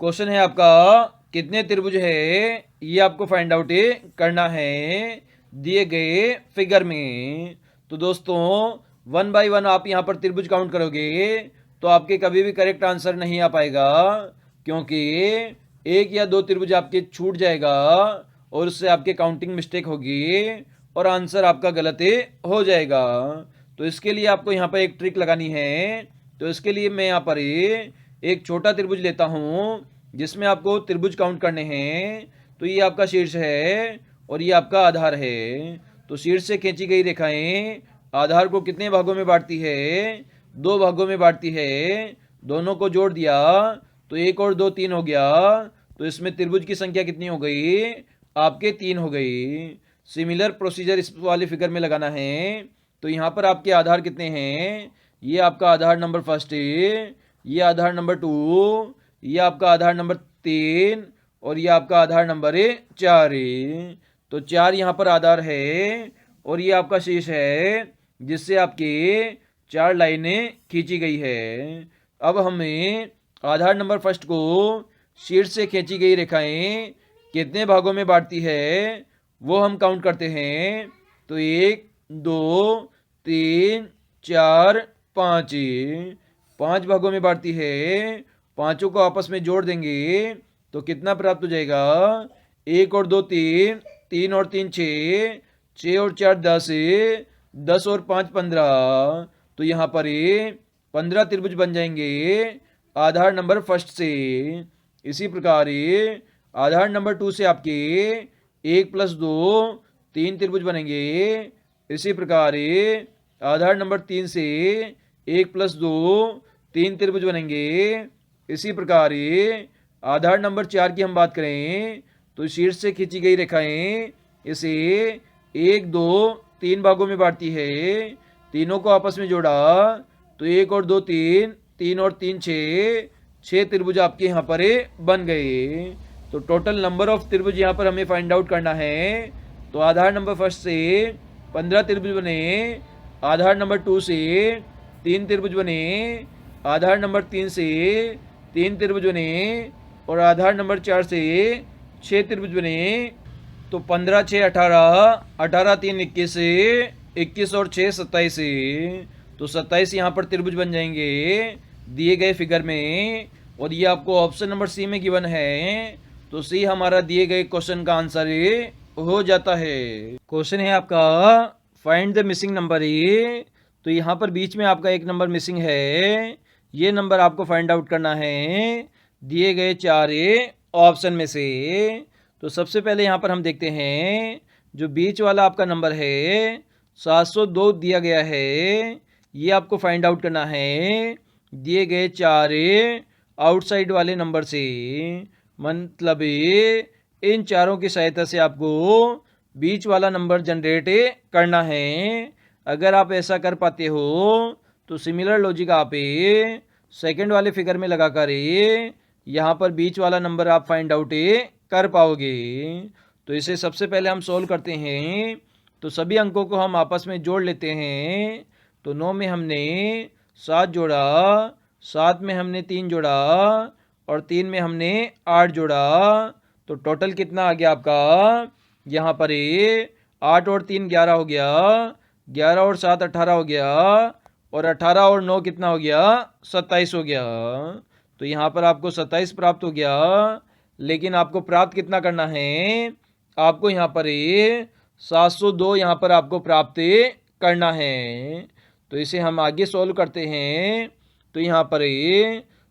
Question है आपका कितने त्रिभुज है ये आपको फाइंड आउट करना है दिए गए फिगर में। तो दोस्तों 1 बाय 1 आप यहाँ पर त्रिभुज काउंट करोगे तो आपके कभी भी करेक्ट आंसर नहीं आ पाएगा, क्योंकि एक या दो त्रिभुज आपके छूट जाएगा और उससे आपके काउंटिंग मिस्टेक होगी और आंसर आपका गलत हो जाएगा। तो इसके लिए आपको यहाँ पर एक ट्रिक लगानी है। तो इसके लिए मैं यहाँ पर एक छोटा त्रिभुज लेता हूँ जिसमें आपको त्रिभुज काउंट करने हैं। तो ये आपका शीर्ष है और ये आपका आधार है। तो शीर्ष से खींची गई रेखाएं आधार को कितने भागों में बांटती है? 2 भागों में बांटती है। दोनों को जोड़ दिया तो 1 और 2 3 हो गया। तो इसमें त्रिभुज की संख्या कितनी हो गई? आपके 3 हो गई। सिमिलर प्रोसीजर इस वाली फिगर में लगाना है। तो यहाँ पर आपके आधार कितने हैं? ये आपका आधार नंबर फर्स्ट है, ये आधार नंबर 2, ये आपका आधार नंबर 3 और ये आपका आधार नंबर 4 है। तो 4 यहाँ पर आधार है और ये आपका शीर्ष है जिससे आपकी 4 लाइनें खींची गई है। अब हमें आधार नंबर फर्स्ट को शीर्ष से खींची गई रेखाएं कितने भागों में बांटती है वो हम काउंट करते हैं। तो 1 2 3 4 5 5 भागों में बांटती है। पांचों को आपस में जोड़ देंगे तो कितना प्राप्त हो जाएगा? 1 और 2 3, 3 और 3 6, 6 और 4 10, 10 और 5 15। तो यहाँ पर 15 त्रिभुज बन जाएंगे आधार नंबर फर्स्ट से। इसी प्रकार आधार नंबर 2 से आपके 1 + 2 3 त्रिभुज बनेंगे। इसी प्रकार आधार नंबर 3 से 1 + 2 3 त्रिभुज बनेंगे। इसी प्रकार आधार नंबर 4 की हम बात करें तो शीर्ष से खींची गई रेखाएं इसे 1 2 3 भागों में बांटती है। तीनों को आपस में जोड़ा तो 1 और 2 3, 3 और 3 6 त्रिभुज आपके यहाँ पर बन गए। तो टोटल नंबर ऑफ त्रिभुज यहाँ पर हमें फाइंड आउट करना है। तो आधार नंबर फर्स्ट से 15 त्रिभुज बने, आधार नंबर 2 से 3 त्रिभुज बने, आधार नंबर 3 से 3 त्रिभुज बने और आधार नंबर 4 से 6 त्रिभुज बने। तो 15 6 18, 18 3 21, 21 और 6 27। तो 27 यहाँ पर त्रिभुज बन जाएंगे दिए गए फिगर में। और ये आपको ऑप्शन नंबर सी में गिवन है। तो सी हमारा दिए गए क्वेश्चन का आंसर हो जाता है। क्वेश्चन है आपका फाइंड द मिसिंग नंबर। तो यहाँ पर बीच में आपका एक नंबर मिसिंग है। ये नंबर आपको फाइंड आउट करना है दिए गए 4 ऑप्शन में से। तो सबसे पहले यहाँ पर हम देखते हैं जो बीच वाला आपका नंबर है 702 दिया गया है। ये आपको फाइंड आउट करना है दिए गए 4 आउटसाइड वाले नंबर से। मतलब इन चारों की सहायता से आपको बीच वाला नंबर जनरेट करना है। अगर आप ऐसा कर पाते हो तो सिमिलर लॉजिक आप सेकंड वाले फिगर में लगाकर यहाँ पर बीच वाला नंबर आप फाइंड आउट कर पाओगे। तो इसे सबसे पहले हम सोल्व करते हैं। तो सभी अंकों को हम आपस में जोड़ लेते हैं। तो 9 में हमने 7 जोड़ा, 7 में हमने 3 जोड़ा और 3 में हमने 8 जोड़ा। तो टोटल कितना आ गया आपका? यहाँ पर 8 और 3 11 हो गया, 11 और 7 18 हो गया और 18 और 9 कितना हो गया? 27 हो गया। तो यहाँ पर आपको 27 प्राप्त हो गया। लेकिन आपको प्राप्त कितना करना है? आपको यहाँ पर 702 यहाँ पर आपको प्राप्त करना है। तो इसे हम आगे सोल्व करते हैं। तो यहाँ पर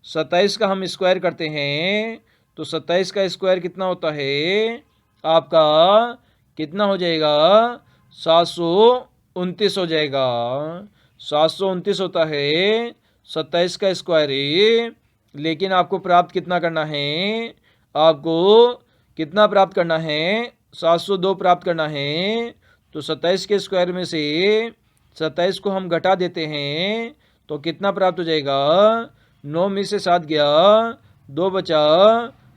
27 का हम स्क्वायर करते हैं। तो 27 का स्क्वायर कितना होता है? आपका कितना हो जाएगा? 729 हो जाएगा। 729 होता है 27 का स्क्वायर। लेकिन आपको प्राप्त कितना करना है? आपको कितना प्राप्त करना है? 702 प्राप्त करना है। तो 27 के स्क्वायर में से 27 को हम घटा देते हैं तो कितना प्राप्त हो जाएगा? 9 में से 7 गया, 2 बचा,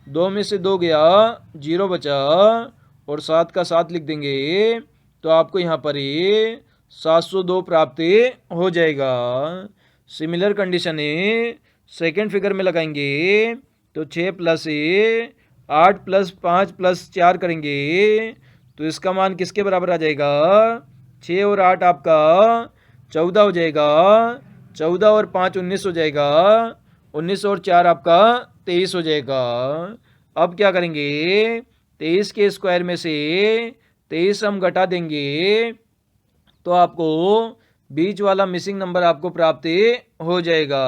2 में से 2 गया, 0 बचा और 7 का 7 लिख देंगे। तो आपको यहाँ पर 702 प्राप्त हो जाएगा। सिमिलर कंडीशन सेकेंड फिगर में लगाएंगे। तो 6 प्लस 8 प्लस 5 प्लस 4 करेंगे तो इसका मान किसके बराबर आ जाएगा? 6 और 8 आपका 14 हो जाएगा, 14 और 5 19 हो जाएगा, 19 और 4 आपका 23 हो जाएगा। अब क्या करेंगे? 23 के स्क्वायर में से 23 हम घटा देंगे तो आपको बीच वाला मिसिंग नंबर आपको प्राप्त हो जाएगा।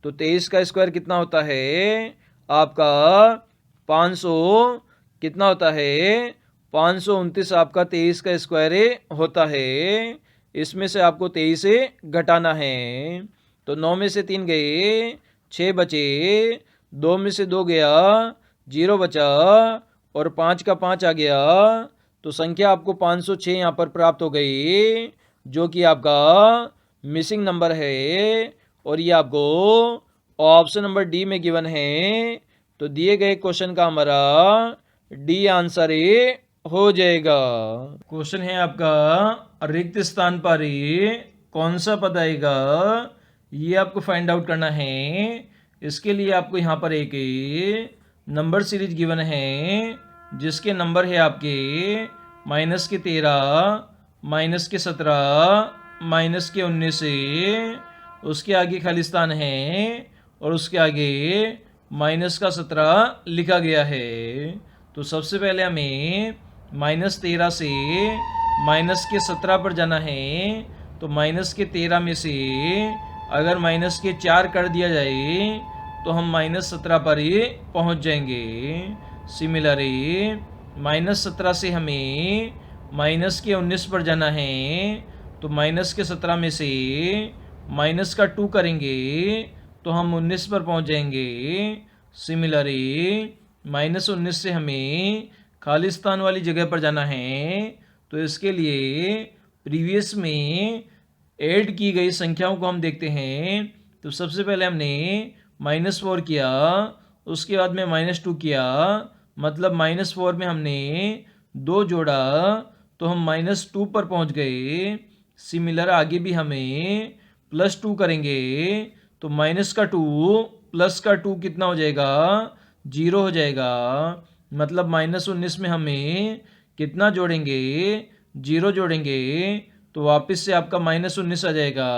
तो 23 का स्क्वायर कितना होता है आपका? 500 कितना होता है? 529 आपका 23 का स्क्वायर होता है। इसमें से आपको 23 घटाना है। तो 9 में से 3 गए, 6 बचे, 2 में से 2 गया, 0 बचा और 5 का 5 आ गया। तो संख्या आपको 506 यहाँ पर प्राप्त हो गई, जो कि आपका मिसिंग नंबर है और ये आपको ऑप्शन नंबर डी में गिवन है। तो दिए गए क्वेश्चन का हमारा डी आंसर हो जाएगा। क्वेश्चन है आपका रिक्त स्थान पर कौन सा पद आएगा, ये आपको फाइंड आउट करना है। इसके लिए आपको यहाँ पर एक नंबर सीरीज गिवन है जिसके नंबर है आपके -13, -17, -19, उसके आगे खाली स्थान है और उसके आगे -17 लिखा गया है। तो सबसे पहले हमें -13 से -17 पर जाना है। तो -13 में से अगर -4 कर दिया जाए तो हम -17 पर ही पहुंच जाएंगे। सिमिलरली -17 से हमें -19 पर जाना है। तो -17 में से -2 करेंगे तो हम 19 पर पहुंच जाएंगे। सिमिलरली -19 से हमें खाली स्थान वाली जगह पर जाना है। तो इसके लिए प्रीवियस में ऐड की गई संख्याओं को हम देखते हैं। तो सबसे पहले हमने -4 किया, उसके बाद में -2 किया, मतलब -4 में हमने 2 जोड़ा तो हम -2 पर पहुंच गए। सिमिलर आगे भी हमें +2 करेंगे तो -2 +2 कितना हो जाएगा? 0 हो जाएगा। मतलब -19 में हमें कितना जोड़ेंगे? 0 जोड़ेंगे तो वापस से आपका -19 आ जाएगा।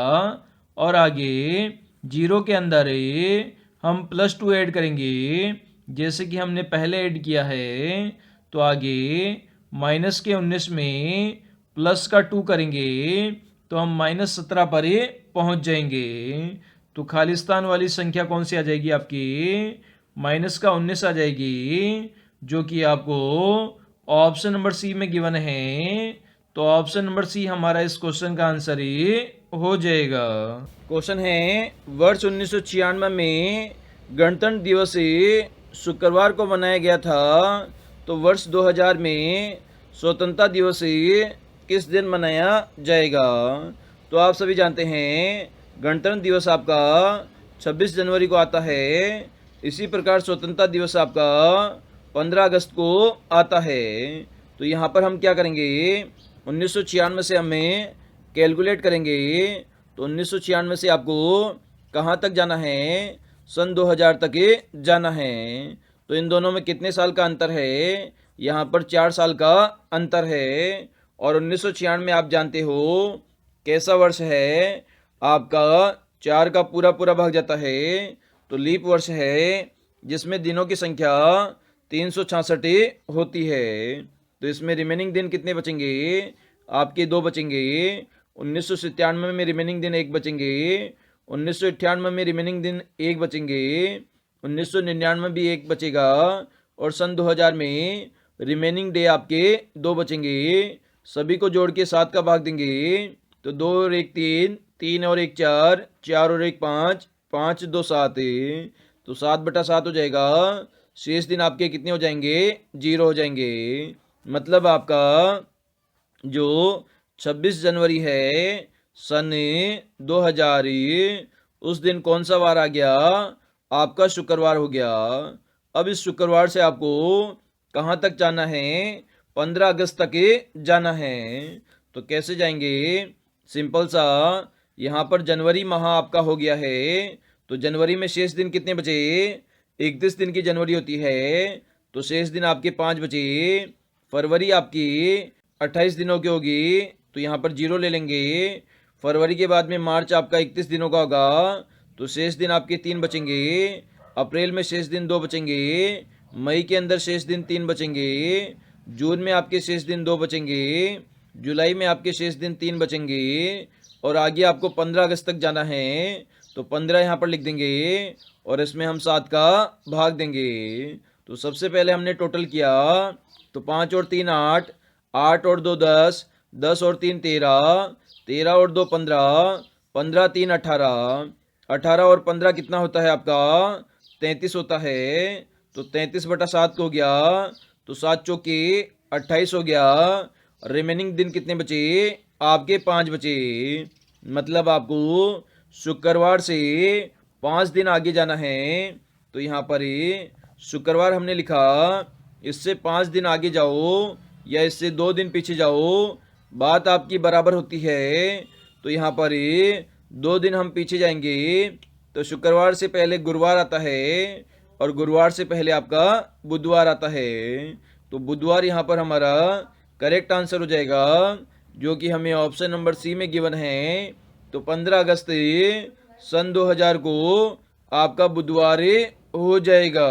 और आगे 0 के अंदर हम +2 ऐड करेंगे जैसे कि हमने पहले ऐड किया है। तो आगे -19 में +2 करेंगे तो हम -17 पर ही पहुंच जाएंगे। तो खालिस्तान वाली संख्या कौन सी आ जाएगी आपकी? -19 आ जाएगी, जो कि आपको ऑप्शन नंबर सी में गिवन है। तो ऑप्शन नंबर सी हमारा इस क्वेश्चन का आंसर ही हो जाएगा। क्वेश्चन है वर्ष 1996 में गणतंत्र दिवस शुक्रवार को मनाया गया था। तो वर्ष 2000 में स्वतंत्रता दिवस किस दिन मनाया जाएगा? तो आप सभी जानते हैं गणतंत्र दिवस आपका 26 जनवरी को आता है। इसी प्रकार स्वतंत्रता दिवस आपका 15 अगस्त को आता है। तो यहाँ पर हम क्या करेंगे? 1996 से हमें कैलकुलेट करेंगे। तो 1996 से आपको कहाँ तक जाना है? सन 2000 तक जाना है। तो इन दोनों में कितने साल का अंतर है? यहाँ पर 4 साल का अंतर है। और 1996 में आप जानते हो कैसा वर्ष है आपका? 4 का पूरा भाग जाता है। तो लीप वर्ष है जिसमें दिनों की संख्या 366 होती है। तो इसमें रिमेनिंग दिन कितने बचेंगे? आपके 2 बचेंगे। 1997 में रिमेनिंग दिन 1 बचेंगे, 1998 में रिमेनिंग दिन 1 बचेंगे, 1999 भी 1 बचेगा और सन 2000 में रिमेनिंग डे आपके 2 बचेंगे। सभी को जोड़ के 7 का भाग देंगे तो 2 और 1 3, 3 और 1 4, 4 और 1 5, 5 2 7, तो 7/7 हो जाएगा। शेष दिन आपके कितने हो जाएंगे? 0 हो जाएंगे। मतलब आपका जो 26 जनवरी है सन 2000 उस दिन कौन सा वार आ गया? आपका शुक्रवार हो गया। अब इस शुक्रवार से आपको कहाँ तक जाना है? 15 अगस्त तक जाना है। तो कैसे जाएंगे? सिंपल सा, यहाँ पर जनवरी माह आपका हो गया है। तो जनवरी में शेष दिन कितने बचे? 31 दिन की जनवरी होती है तो शेष दिन आपके 5 बचे। फरवरी आपकी 28 दिनों की होगी तो यहाँ पर 0 ले लेंगे। फरवरी के बाद में मार्च आपका 31 दिनों का होगा तो शेष दिन आपके 3 बचेंगे। अप्रैल में शेष दिन 2 बचेंगे। मई के अंदर शेष दिन 3 बचेंगे। जून में आपके शेष दिन 2 बचेंगे। जुलाई में आपके शेष दिन 3 बचेंगे। और आगे आपको 15 अगस्त तक जाना है तो 15 यहाँ पर लिख देंगे और इसमें हम 7 का भाग देंगे। तो सबसे पहले हमने टोटल किया तो 5 और 3 8, 8 और 2 10, 10 और 3 13, 13 और 2 15, 15 3 18, 18 और 15 कितना होता है आपका 33 होता है। तो 33/7 हो गया तो 7 चौके 28 हो गया। रिमेनिंग दिन कितने बचे आपके 5 बचे। मतलब आपको शुक्रवार से 5 दिन आगे जाना है तो यहाँ पर शुक्रवार हमने लिखा, इससे 5 दिन आगे जाओ या इससे 2 दिन पीछे जाओ बात आपकी बराबर होती है। तो यहाँ पर 2 दिन हम पीछे जाएंगे तो शुक्रवार से पहले गुरुवार आता है और गुरुवार से पहले आपका बुधवार आता है। तो बुधवार यहाँ पर हमारा करेक्ट आंसर हो जाएगा जो कि हमें ऑप्शन नंबर सी में गिवन है। तो 15 अगस्त सन 2000 को आपका बुधवार हो जाएगा।